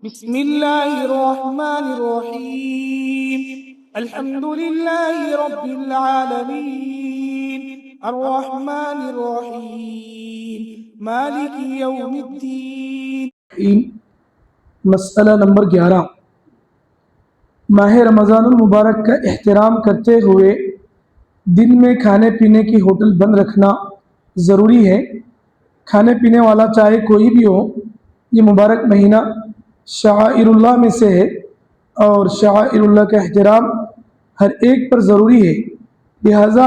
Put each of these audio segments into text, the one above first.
بسم الله الرحمن الرحيم الحمد لله رب العالمين الرحمن الرحيم مالك يوم الدين. مسئلہ نمبر 11 ماہ رمضان المبارک کا احترام کرتے ہوئے دن میں کھانے پینے کی ہوٹل بند رکھنا ضروری ہے۔ کھانے پینے والا چاہے کوئی بھی ہو، یہ مبارک مہینہ شعائر اللہ میں سے ہے اور شعائر اللہ کا احترام ہر ایک پر ضروری ہے۔ لہٰذا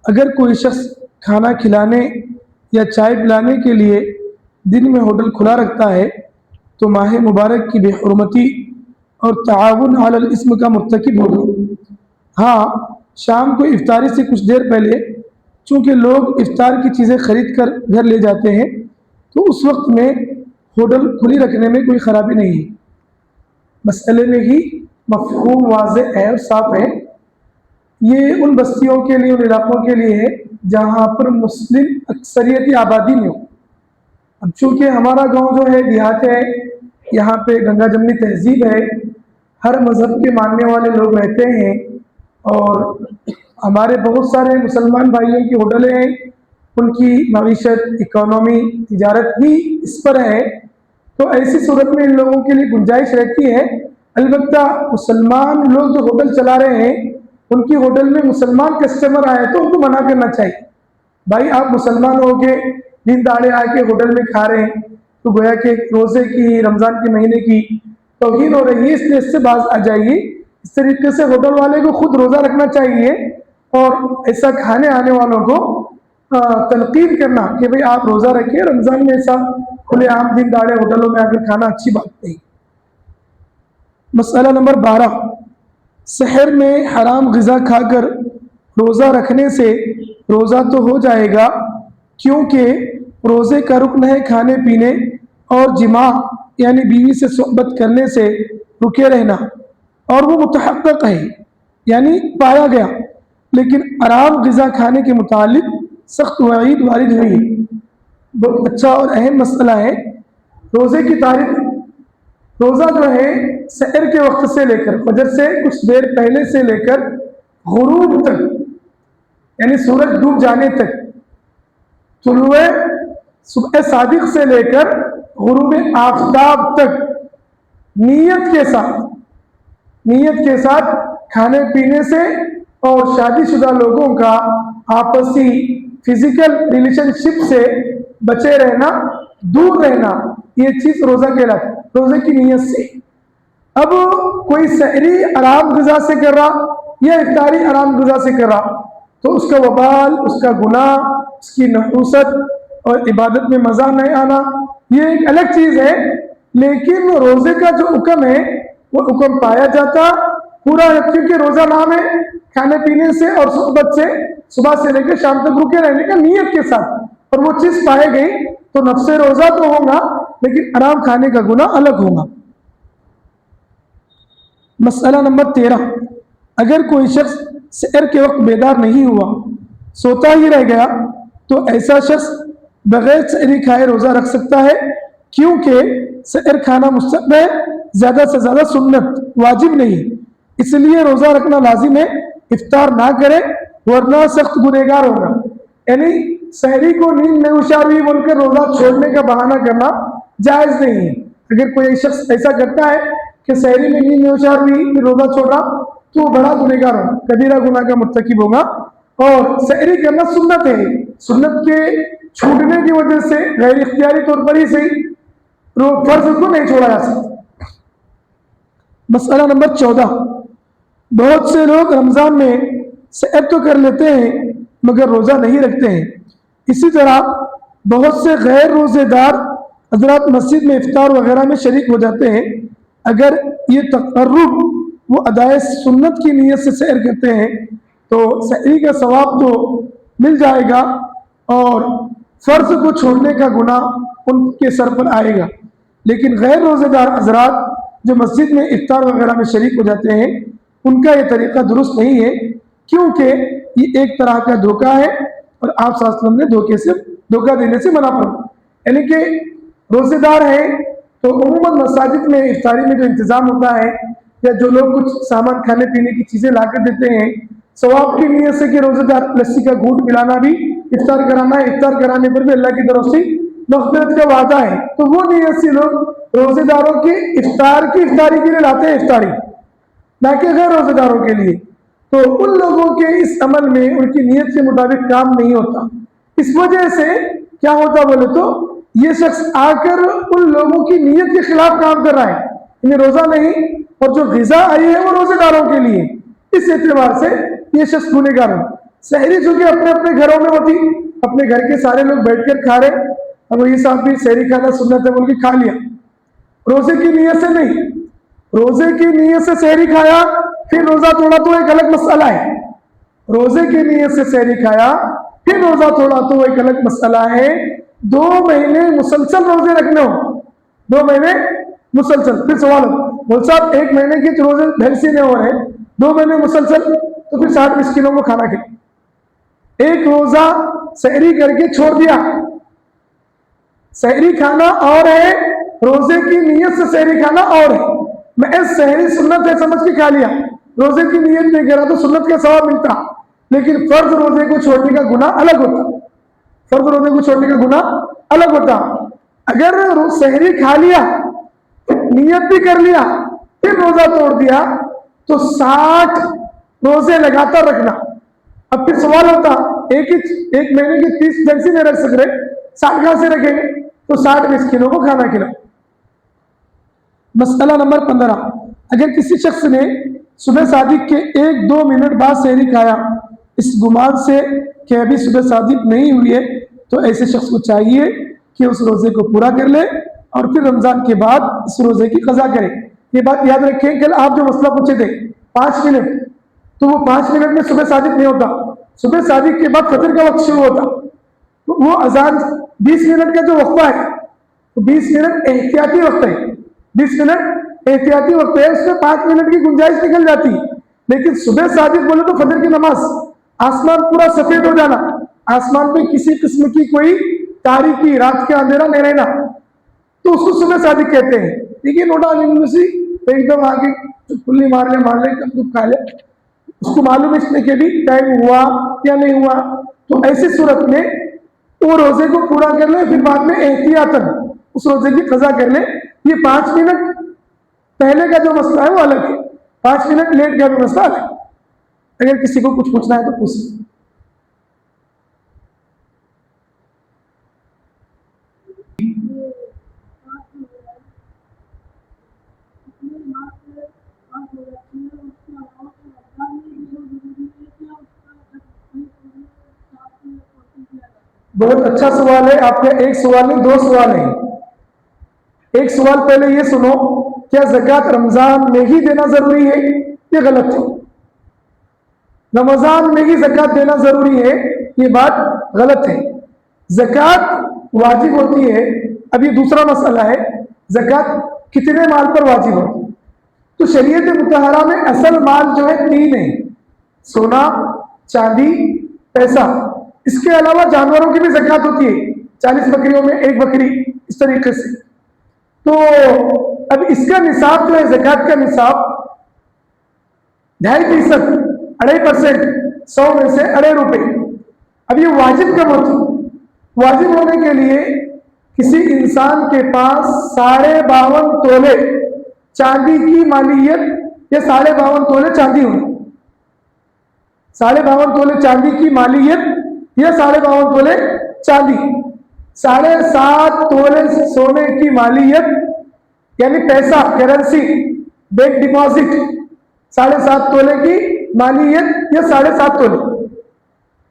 اگر کوئی شخص کھانا کھلانے یا چائے پلانے کے لیے دن میں ہوٹل کھلا رکھتا ہے تو ماہ مبارک کی بے حرمتی اور تعاون علی الاسم کا مرتکب ہوگا۔ ہاں، شام کو افطاری سے کچھ دیر پہلے چونکہ لوگ افطار کی چیزیں خرید کر گھر لے جاتے ہیں تو اس وقت میں ہوٹل کھلی رکھنے میں کوئی خرابی نہیں ہے۔ مسئلے میں ہی مفہوم واضح ہے اور صاف ہے۔ یہ ان بستیوں کے لیے، ان علاقوں کے لیے ہے جہاں پر مسلم اکثریتی آبادی میں ہو۔ اب چونکہ ہمارا گاؤں جو ہے دیہات ہے، یہاں پہ گنگا جمنی تہذیب ہے، ہر مذہب کے ماننے والے لوگ رہتے ہیں اور ہمارے بہت سارے مسلمان بھائیوں کی ہوٹلیں ہیں، ان کی معیشت، اکانومی، تجارت بھی اس پر ہے۔ تو ایسی صورت میں ان لوگوں کے لیے گنجائش رہتی ہے۔ البتہ مسلمان لوگ جو ہوٹل چلا رہے ہیں، ان کی ہوٹل میں مسلمان کسٹمر آئے تو ان کو منع کرنا چاہیے۔ بھائی آپ مسلمان ہو کے دن دہاڑے آ کے ہوٹل میں کھا رہے ہیں تو گویا کہ روزے کی، رمضان کے مہینے کی توہین ہو رہی ہے، اس لیے اس سے باز آ جائیے۔ اس طریقے سے ہوٹل والے کو خود روزہ رکھنا چاہیے اور ایسا کھانے آنے والوں کو تلقین کرنا کہ بھئی آپ روزہ رکھیں، رمضان میں ایسا کھلے عام دن دہاڑے ہوٹلوں میں آ کر کھانا اچھی بات نہیں۔ مسئلہ نمبر 12 سحر میں حرام غذا کھا کر روزہ رکھنے سے روزہ تو ہو جائے گا، کیونکہ روزے کا رکن ہے کھانے پینے اور جماع یعنی بیوی سے صحبت کرنے سے رکے رہنا، اور وہ متحقق ہے یعنی پایا گیا، لیکن حرام غذا کھانے کے متعلق سخت وعید وارد ہوئی ہے۔ بہت اچھا اور اہم مسئلہ ہے روزے کی تاریخ۔ روزہ جو ہے سحر کے وقت سے لے کر، فجر سے کچھ دیر پہلے سے لے کر غروب تک یعنی سورج ڈوب جانے تک، طلوع صبح صادق سے لے کر غروب آفتاب تک نیت کے ساتھ کھانے پینے سے اور شادی شدہ لوگوں کا آپسی فزیکل ریلیشن شپ سے بچے رہنا، دور رہنا، یہ چیز روزہ کہلاتی ہے، روزے کی نیت سے۔ اب کوئی سحری حرام غذا سے کر رہا یا افطاری حرام غذا سے کر رہا تو اس کا وبال، اس کا گناہ، اس کی نحوست اور عبادت میں مزہ نہیں آنا یہ ایک الگ چیز ہے، لیکن روزے کا جو حکم ہے وہ حکم پایا جاتا پورا ہے، کیونکہ روزہ نام ہے کھانے پینے سے اور صحبت سے صبح سے لے کے شام تک رکے رہنے کا نیت کے ساتھ، اور وہ چیز پائے گئی تو نفس روزہ تو ہوگا لیکن حرام کھانے کا گناہ الگ ہوگا۔ مسئلہ نمبر 13 اگر کوئی شخص سحر کے وقت بیدار نہیں ہوا، سوتا ہی رہ گیا تو ایسا شخص بغیر سحری کھائے روزہ رکھ سکتا ہے، کیونکہ سحر کھانا مستحب ہے، زیادہ سے زیادہ سنت، واجب نہیں، اس لیے روزہ رکھنا لازم ہے۔ افطار نہ کرے ورنہ سخت گنہگار ہوگا۔ یعنی سحری کو نیند میں ہوشیار ہوئی بول کر روزہ چھوڑنے کا بہانہ کرنا جائز نہیں ہے۔ اگر کوئی شخص ایسا کرتا ہے کہ سحری میں نیند میں ہوشیار ہوئی پھر روزہ چھوڑا تو وہ بڑا گنہگار ہوگا، کبیرہ گناہ کا مرتکب ہوگا۔ اور سحری کرنا سنت ہے، سنت کے چھوٹنے کی وجہ سے غیر اختیاری طور پر ہی صحیح فرض کو نہیں چھوڑا جا سکتا۔ مسئلہ نمبر 14 بہت سے لوگ رمضان میں سحر تو کر لیتے ہیں مگر روزہ نہیں رکھتے ہیں۔ اسی طرح بہت سے غیر روزے دار حضرات مسجد میں افطار وغیرہ میں شریک ہو جاتے ہیں۔ اگر یہ تقرب وہ ادائے سنت کی نیت سے سحر کرتے ہیں تو سحری کا ثواب تو مل جائے گا اور فرض کو چھوڑنے کا گناہ ان کے سر پر آئے گا، لیکن غیر روزے دار حضرات جو مسجد میں افطار وغیرہ میں شریک ہو جاتے ہیں ان کا یہ طریقہ درست نہیں ہے، کیونکہ یہ ایک طرح کا دھوکہ ہے اور آپ صلی اللہ علیہ وسلم نے دھوکہ دینے سے منع فرمایا۔ یعنی کہ روزے دار ہیں تو تو عموماً مساجد میں افطاری میں جو انتظام ہوتا ہے یا جو لوگ کچھ سامان کھانے پینے کی چیزیں لا کر دیتے ہیں ثواب کی نیت سے کہ روزے دار لسی کا گھونٹ پلانا بھی افطار کرانا ہے، افطار کرانے پر بھی اللہ کی طرف سے مغفرت کا وعدہ ہے، تو وہ نیت سے لوگ روزے داروں کی افطاری کے لیے لاتے ہیں افطاری، نہ کہ غیر روزے داروں کے لیے۔ تو ان لوگوں کے اس عمل میں ان کی نیت کے مطابق کام نہیں ہوتا، اس وجہ سے کیا ہوتا بولے تو یہ شخص آ کر ان لوگوں کی نیت کے خلاف کام کر رہا ہے، انہیں روزہ نہیں، اور جو غذا آئی ہے وہ روزے داروں کے لیے، اس اعتبار سے یہ شخص گنہگار ہے۔ سحری چونکہ اپنے اپنے گھروں میں ہوتی، اپنے گھر کے سارے لوگ بیٹھ کر کھا رہے، اب یہ صاحب بھی سحری کھانا سنت ہے بول کے کھا لیا، روزے کی نیت سے نہیں، روزے کی نیت سے سحری کھایا پھر روزہ توڑا تو ایک الگ مسئلہ ہے، روزے کی نیت سے سحری کھایا پھر روزہ توڑا تو ایک الگ مسئلہ ہے۔ 2 مہینے مسلسل روزے رکھنے ہو، 2 مہینے مسلسل، پھر سوال ہو بول صاحب 1 مہینے کے روزے بھرسی نہیں ہو رہے، 2 مہینے مسلسل، تو پھر 60 مسکینوں کو کھانا کھلا، ایک روزہ سحری کر کے چھوڑ دیا، سحری کھانا اور ہے، روزے کی نیت سے سحری کھانا اور ہے، میں اس سحری سنت ہے سمجھ کے کھا لیا، روزے کی نیت نہیں کرا تو سنت کا ثواب ملتا، لیکن فرض روزے کو چھوڑنے کا گناہ الگ ہوتا، فرض روزے کو چھوڑنے کا گناہ الگ ہوتا۔ اگر سحری کھا لیا نیت بھی کر لیا پھر روزہ توڑ دیا تو 60 روزے لگاتار رکھنا، اب پھر سوال ہوتا ایک مہینے کی 30 جنسی نہیں رکھ سک رہے، 60 کہاں سے رکھیں گے، تو 60 مسکینوں کو کھانا کھلاؤ۔ مسئلہ نمبر 15، اگر کسی شخص نے صبح صادق کے 1-2 منٹ بعد سحری کھایا اس گمان سے کہ ابھی صبح صادق نہیں ہوئی ہے، تو ایسے شخص کو چاہیے کہ اس روزے کو پورا کر لے اور پھر رمضان کے بعد اس روزے کی قضا کرے۔ یہ بات یاد رکھیں، کل آپ جو مسئلہ پوچھے تھے 5 منٹ، تو وہ 5 منٹ میں صبح صادق نہیں ہوتا، صبح صادق کے بعد فجر کا وقت شروع ہوتا، تو وہ اذان 20 منٹ کا جو وقفہ ہے، 20 منٹ احتیاطی وقت ہے، 20 منٹ احتیاطی وقت ہے، اس میں 5 منٹ کی گنجائش نکل جاتی، لیکن صبح صادق بولے تو فجر کی نماز، آسمان پورا سفید ہو جانا، آسمان میں کسی قسم کی کوئی تاریکی، رات کا اندھیرا نہیں رہنا، تو اس کو صبح صادق کہتے ہیں۔ ٹھیک ہے، نوٹا سی ایک دم آگے کلی مار لے کب دکھ کھا لے، اس کو معلوم اس نے کہ بھی ٹائم ہوا یا نہیں ہوا، تو ایسی صورت میں وہ روزے کو پورا کر لے، پھر بعد میں احتیاطاً اس روزے کی قضا کر لے۔ یہ 5 منٹ پہلے کا جو مسئلہ ہے وہ الگ ہے، 5 منٹ لیٹ کا بھی مسئلہ الگ ہے۔ اگر کسی کو کچھ پوچھنا ہے تو پوچھ سکتے۔ بہت اچھا سوال ہے آپ کا، ایک سوال نہیں 2 سوال ہیں۔ ایک سوال پہلے یہ سنو، کیا زکوٰۃ رمضان میں ہی دینا ضروری ہے؟ یہ غلط ہے، رمضان میں ہی زکوٰۃ دینا ضروری ہے، یہ بات غلط ہے۔ زکوٰۃ واجب ہوتی ہے، اب یہ دوسرا مسئلہ ہے، زکوٰۃ کتنے مال پر واجب ہوتی ہے؟ تو شریعت مطہرہ میں اصل مال جو ہے 3 ہے، سونا، چاندی، پیسہ، اس کے علاوہ جانوروں کی بھی زکوٰۃ ہوتی ہے، 40 بکریوں میں 1 بکری، اس طریقے سے۔ تو اب اس کا نصاب جو ہے زکوٰۃ کا نصاب 2.5%، 2.5%، 100 میں سے 2.5 روپے۔ اب یہ واجب کب ہوتی؟ واجب ہونے کے لیے کسی انسان کے پاس 52.5 تولے چاندی کی مالیت، یا 52.5 تولے چاندی ہوئی، 52.5 تولے چاندی کی مالیت یا 52.5 تولے چاندی، 7.5 تولے سونے کی مالیت، یعنی پیسہ، کرنسی، بینک ڈپازٹ، 7.5 تولے کی مالیت یا 7.5 تولے۔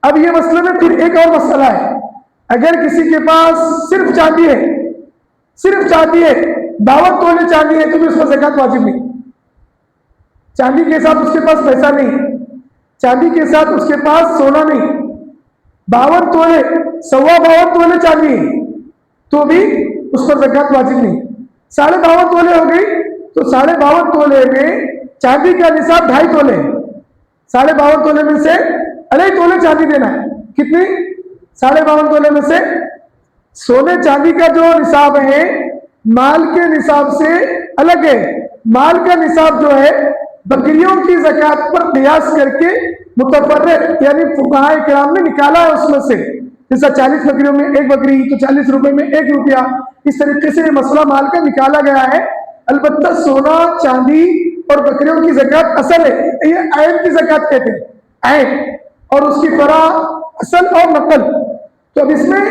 اب یہ مسئلے میں پھر ایک اور مسئلہ ہے، اگر کسی کے پاس صرف چاندی ہے، صرف چاندی ہے، 52 تولے چاندی ہے، تو بھی اس پر زکوٰۃ واجب نہیں، چاندی کے ساتھ اس کے پاس پیسہ نہیں، چاندی کے ساتھ اس کے پاس سونا نہیں، 52 تولے، 52.25 تولے چاندی ہے، تو بھی اس پر زکوٰۃ واجب نہیں۔ 52.5 تولے ہو گئی، تو 52.5 تولے میں چاندی کا نصاب 2.5 تولے، 52.5 تولے میں سے 2.5 تولے چاندی دینا ہے، کتنی؟ 52.5 تولے میں سے سونے چاندی کا جو نصاب ہے مال کے نصاب سے الگ ہے. مال کا نصاب جو ہے بکریوں کی زکوٰۃ پر قیاس کر کے متفرق یعنی فقہائے کرام نے نکالا ہے اس میں سے. جیسا 40 بکریوں میں ایک بکری تو 40 روپے میں 1 روپیہ، اس طریقے سے یہ مسئلہ مال کا نکالا گیا ہے. البتہ سونا چاندی اور بکریوں کی زکوٰۃ اصل ہے، یہ عین کی زکوٰۃ کہتے ہیں، عین، اور اس کی فرع اصل اور نقل. تو اب اس میں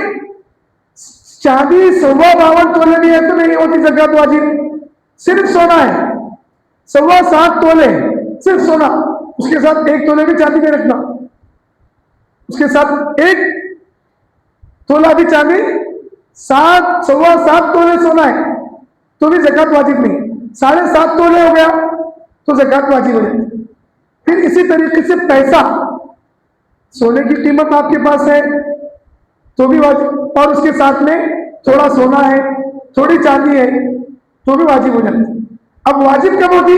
چاندی 52 تولے نہیں ہے تو نہیں ہوتی زکوٰۃ واجب. صرف سونا ہے 7.25 تولے صرف سونا، اس کے ساتھ 1 تولے بھی چاندی میں رکھنا، اس کے ساتھ 1 تولہ بھی چاندی، 7.25 تولے سونا ہے تو بھی زکوٰۃ واجب نہیں. 7.5 تولے ہو گیا تو زکوٰۃ واجب ہو جاتی. پھر اسی طریقے سے پیسہ، سونے کی قیمت آپ کے پاس ہے تو بھی واجب، اور اس کے ساتھ میں تھوڑا سونا ہے تھوڑی چاندی ہے تو بھی واجب ہو جاتی. اب واجب کب ہوتی؟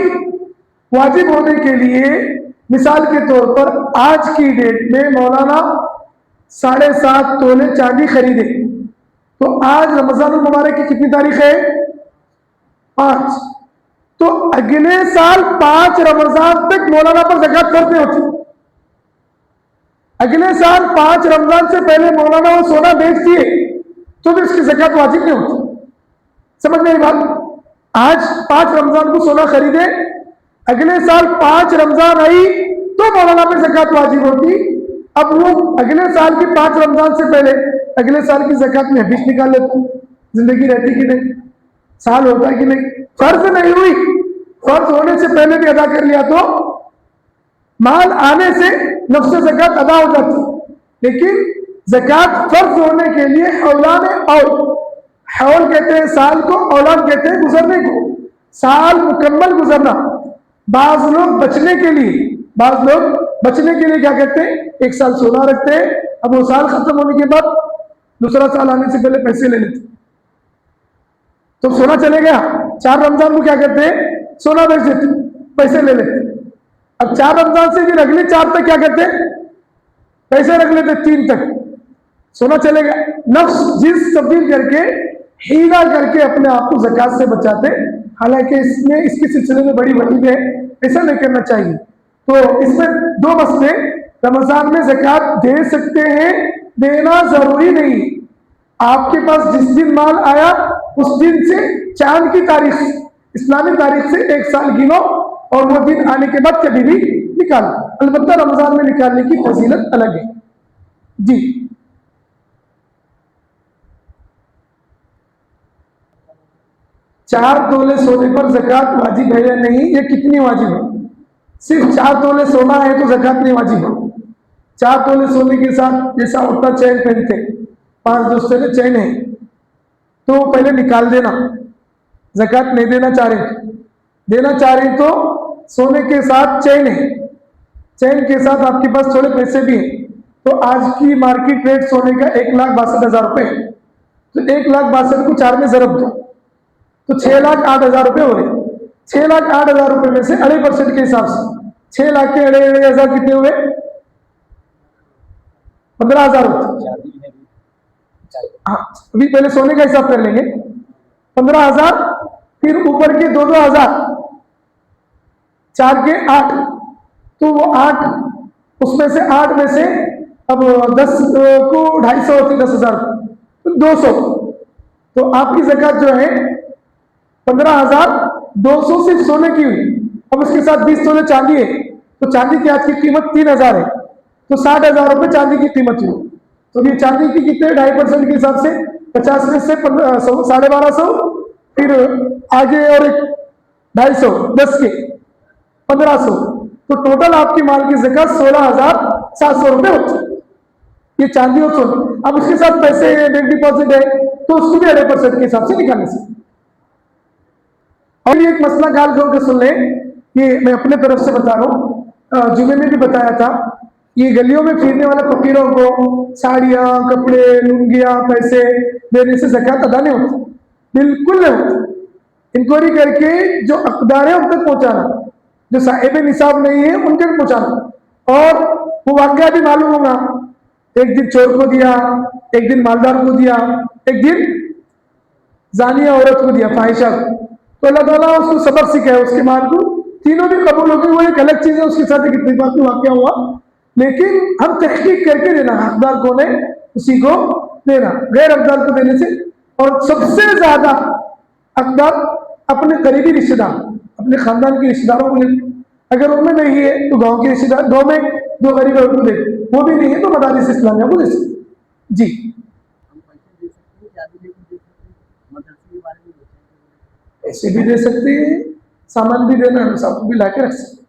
واجب ہونے کے لیے مثال کے طور پر آج کی ڈیٹ میں مولانا 7.5 تولے چاندی خریدے تو آج رمضان المبارک کی کتنی تاریخ ہے؟ 5. تو اگلے سال 5 رمضان تک مولانا پر زکوٰۃ فرض نہیں ہوتی. اگلے سال 5 رمضان سے پہلے مولانا وہ سونا بیچ دیے تو بھی اس کی زکوٰۃ واجب نہیں ہوتی. سمجھ میں آئی بات؟ آج 5 رمضان کو سونا خریدے، اگلے سال 5 رمضان آئی تو مولانا پہ زکوٰۃ واجب ہوتی. اب وہ اگلے سال کی 5 رمضان سے پہلے اگلے سال کی زکوٰۃ میں ابھی نکال لیتے، زندگی رہتی کہ نہیں، سال ہوتا ہے کہ نہیں، فرض نہیں ہوئی، فرض ہونے سے پہلے بھی ادا کر لیا تو مال آنے سے نفس زکوٰۃ ادا ہو جاتی. لیکن زکوٰۃ فرض ہونے کے لیے حولان اول، حول کہتے ہیں سال کو، اولان کہتے ہیں گزرنے کو، سال مکمل گزرنا. بعض لوگ بچنے کے لیے کیا کہتے ہیں 1 سال سونا رکھتے ہیں، اب وہ سال ختم ہونے کے بعد دوسرا سال آنے سے پہلے پیسے لے لیتے. تو سونا چلے گیا 4 رمضان کو کیا کرتے ہیں سونا بیچ دیتے پیسے لے لیتے. اب 4 رمضان سے پھر اگلے 4 تک کیا کرتے پیسے رکھ لیتے، 3 تک سونا چلے گا. نفس جنس تبدیل کر کے ہیلا کر کے اپنے آپ کو زکوٰۃ سے بچاتے. حالانکہ اس کے سلسلے میں بڑی وعید ہے، ایسا نہیں کرنا چاہیے. تو اس میں 2 مسئلے، رمضان میں زکوٰۃ دے سکتے ہیں، دینا ضروری نہیں. آپ کے پاس جس دن مال آیا اس دن سے چاند کی تاریخ اسلامی تاریخ سے 1 سال گنو اور وہ دن آنے کے بعد کبھی بھی نکالو. البتہ رمضان میں نکالنے کی فضیلت الگ ہے. جی 4 تولے سونے پر زکوٰۃ واجب ہے یا نہیں؟ یہ کتنی واجب ہے؟ صرف 4 تولے سونا ہے تو زکوٰۃ نہیں واجب ہے. 4 تولے سونے کے ساتھ جیسا عورتیں چین پہنتے 5 دوسرے کے چین ہے تو پہلے نکال دینا. زکوٰۃ نہیں دینا چاہ رہے تو سونے کے ساتھ چین ہے، چین کے ساتھ آپ کے پاس تھوڑے پیسے بھی ہیں. تو آج کی مارکیٹ ریٹ سونے کا 1,62,000 روپے ہے. تو 1,62,000 کو 4 میں ضرب دو تو 6,08,000 روپے ہو رہے. 6,08,000 روپے میں سے 2.5% کے حساب سے 6 لاکھ کے 2.5% کتنے ہوئے؟ 15,000 ہوتے. ہاں ابھی پہلے سونے کا حساب کر لیں گے. 15,000 پھر اوپر کے 2,000 4 کے 8 تو وہ 8 اس میں سے 8 میں سے اب 10 کو 250 ہوتی 10,000 200 تو آپ کی زکوٰۃ جو ہے 15,200 صرف سونے کی ہوئی. اب اس کے ساتھ 20 تولے چاندی ہے تو چاندی کی آج کی قیمت 3,000 ہے تو 60,000 روپے چاندی کی قیمت ہوئی. تو یہ چاندی کی کتنے 2.5% کے حساب سے 50 میں سے 1250 پھر آگے اور 250 10 کے 1,500 تو ٹوٹل آپ کی مال کی زکوٰۃ 16,700 روپے ہوتی ہے. یہ چاندی اور سونا. اب اس کے ساتھ پیسے بینک ڈپازٹ ہے تو اس کو بھی 2.5% کے حساب سے نکالنے سے. اور یہ ایک مسئلہ گال کھول کے سن لیں، یہ میں اپنے طرف سے بتا رہا ہوں، جمعے میں بھی بتایا تھا. یہ گلیوں میں پھرنے والے فقیروں کو ساڑیاں کپڑے لنگیاں پیسے دینے سے زکوٰۃ ادا نہیں ہوتی، بالکل نہیں ہوتی. انکوائری کر کے جو اقدار ہیں ان تک پہنچانا، جو صاحب نصاب نہیں ہے ان تک پہنچانا. اور وہ واقعہ بھی معلوم ہوگا، ایک دن چور کو دیا، ایک دن مالدار کو دیا، ایک دن زانیہ عورت کو دیا، فاحشہ کو، تو اللہ تعالیٰ اس کو سبق سکھایا، اس کے مال کو تینوں بھی قبول ہو گئی، وہ ایک الگ چیز ہے، اس کے ساتھ ایک اتفاقی واقعہ ہوا، لیکن ہم تحقیق کر کے دینا، حقدار کون ہے اسی کو دینا، غیر حقدار کو دینے سے۔ اور سب سے زیادہ حقدار اپنے قریبی رشتے دار، اپنے خاندان کے رشتے داروں کو لے، اگر ان میں نہیں ہے تو گاؤں کے رشتے دار، گاؤں میں جو غریب ہے ان کو دے، وہ بھی نہیں ہے تو مدارس اسلامیہ کو دے سکتے۔ جی ایسے بھی دے سکتے ہیں، سامان بھی دینا ہے، سامان بھی لا کے رکھ سکتے ہیں۔